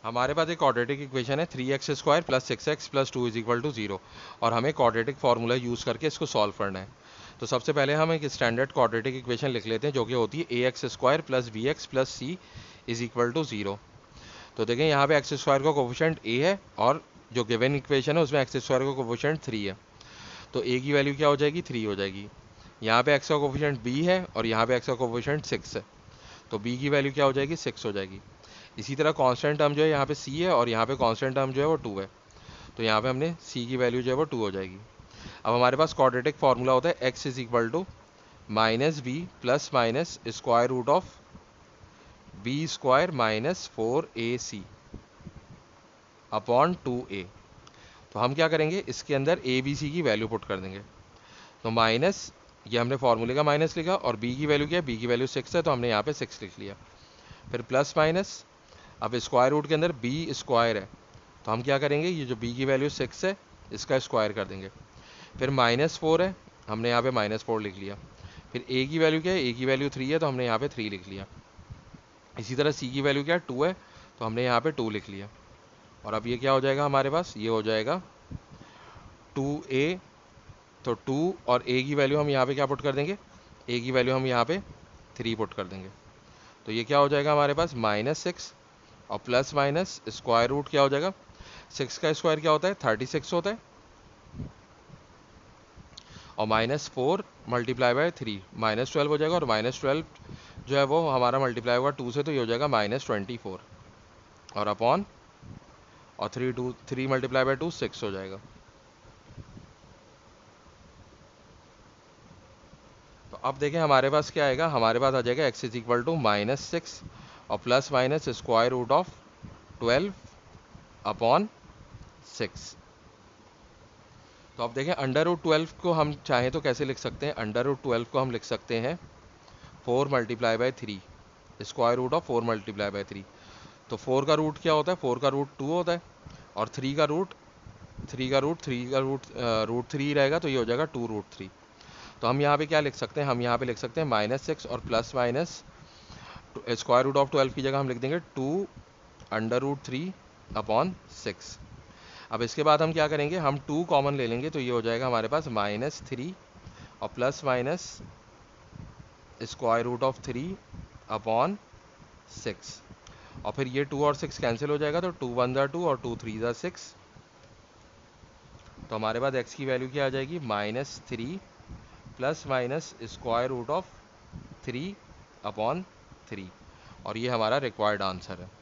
हमारे पास एक quadratic equation है 3x² + 6x + 2 = 0 और हमें क्वाड्रेटिक फार्मूला यूज़ करके इसको सॉल्व करना है। तो सबसे पहले हम एक स्टैंडर्ड क्वाड्रेटिक इक्वेशन लिख लेते हैं जो कि होती है ax² + bx + c = 0। तो देखें यहाँ पे x² का कोफिशिएंट a है और जो गिवन इक्वेशन है उसमें x² का कोफिशिएंट 3 है। तो a की वैल्यू क्या हो जाएगी, 3 हो जाएगी। यहाँ पे x का कोफिशिएंट b है और यहाँ पे x का कोफिशिएंट 6 है, तो b की वैल्यू क्या हो जाएगी, 6 हो जाएगी। इसी तरह कांस्टेंट टर्म जो है यहाँ पे c है और यहाँ पे कांस्टेंट टर्म जो है वो 2 है, तो यहाँ पे हमने c की वैल्यू जो है वो 2 हो जाएगी। अब हमारे पास क्वाड्रेटिक फार्मूला होता है x = -b ± square root of b² - 4ac upon 2a। तो हम क्या करेंगे, इसके अंदर a b c की वैल्यू पुट कर देंगे। तो माइनस, ये हमने फार्मूले का माइनस लिखा, और b की वैल्यू क्या है, b की वैल्यू 6 है, तो हमने यहाँ पे 6 लिख लिया। फिर प्लस माइनस, अब स्क्वायर रूट के अंदर b² है, तो हम क्या करेंगे, ये जो b की वैल्यू 6 है इसका स्क्वायर कर देंगे। फिर -4 है, हमने यहाँ पे -4 लिख लिया। फिर a की वैल्यू क्या है, a की वैल्यू 3 है, तो हमने यहाँ पे 3 लिख लिया। इसी तरह c की वैल्यू क्या है, 2 है, तो हमने यहाँ पे 2 लिख लिया। और अब ये क्या हो जाएगा हमारे पास, ये हो जाएगा 2a। तो 2 और a की वैल्यू हम यहाँ पे क्या पुट कर देंगे, a की वैल्यू हम यहाँ पे 3 पुट कर देंगे। तो ये क्या हो जाएगा हमारे पास, -6 और प्लस माइनस स्क्वायर रूट क्या हो जाएगा, 6 का स्क्वायर क्या होता है, 36 होता है, और -4 × 3 -12 हो जाएगा, और -12 जो है वो हमारा मल्टीप्लाई होगा 2 से, तो ये हो जाएगा -24 और अपॉन, और 3 × 2 6 हो जाएगा। तो अब देखें हमारे पास क्या आएगा, हमारे पास आ जाएगा x = -6 और plus minus square root of 12 upon 6। तो अब देखें √12 को हम चाहें तो कैसे लिख सकते हैं, √12 को हम लिख सकते हैं 4 × 3, स्क्वायर रूट ऑफ 4 × 3। तो 4 का रूट क्या होता है, 4 का रूट 2 होता है, और 3 का रूट √3 रहेगा, तो ये हो जाएगा 2√3। तो हम यहाँ पे क्या लिख सकते हैं, हम यहाँ पे लिख सकते हैं -6 और plus minus square root of 12 की जगह हम लिख देंगे 2√3 अपॉन 6। अब इसके बाद हम क्या करेंगे, हम 2 कॉमन ले लेंगे, तो ये हो जाएगा हमारे पास -3 और plus minus square root of 3 upon 6। और फिर ये 2 और 6 कैंसिल हो जाएगा, तो 2 1 2 और 2 3 6। तो हमारे पास x की वैल्यू क्या आ जाएगी, -3 plus minus square root of 3 upon 3, और ये हमारा रिक्वायर्ड आंसर है।